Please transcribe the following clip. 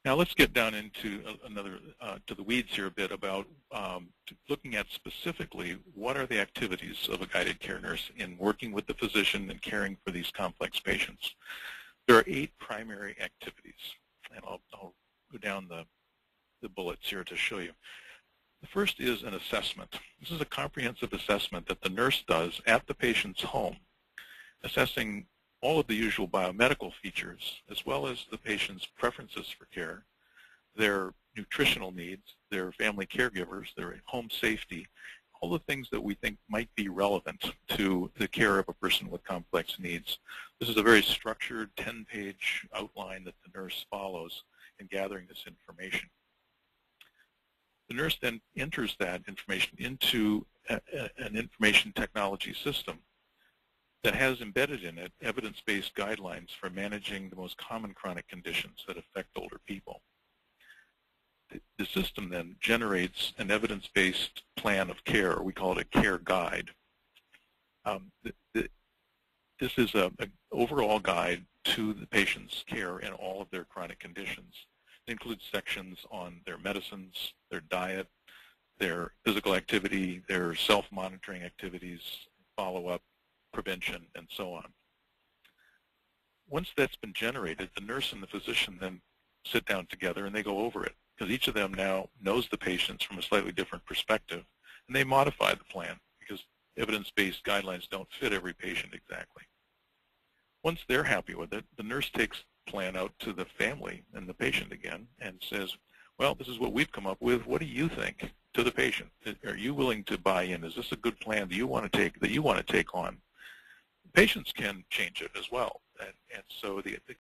Now let's get down into to the weeds here a bit about looking at specifically what are the activities of a guided care nurse in working with the physician and caring for these complex patients. There are 8 primary activities, and I'll go down the bullets here to show you. The first is an assessment. This is a comprehensive assessment that the nurse does at the patient's home, assessing all of the usual biomedical features, as well as the patient's preferences for care, their nutritional needs, their family caregivers, their home safety, all the things that we think might be relevant to the care of a person with complex needs. This is a very structured 10-page outline that the nurse follows in gathering this information. The nurse then enters that information into an information technology system that has embedded in it evidence-based guidelines for managing the most common chronic conditions that affect older people. The system then generates an evidence-based plan of care, or we call it a care guide. This is an overall guide to the patient's care in all of their chronic conditions. It includes sections on their medicines, their diet, their physical activity, their self-monitoring activities, follow-up, prevention, and so on. Once that's been generated, the nurse and the physician then sit down together and they go over it, because each of them now knows the patients from a slightly different perspective, and they modify the plan because evidence-based guidelines don't fit every patient exactly. Once they're happy with it, the nurse takes the plan out to the family and the patient again and says, well, this is what we've come up with. What do you think? To the patient. Are you willing to buy in? Is this a good plan that you want to take on? Patients can change it as well, and so the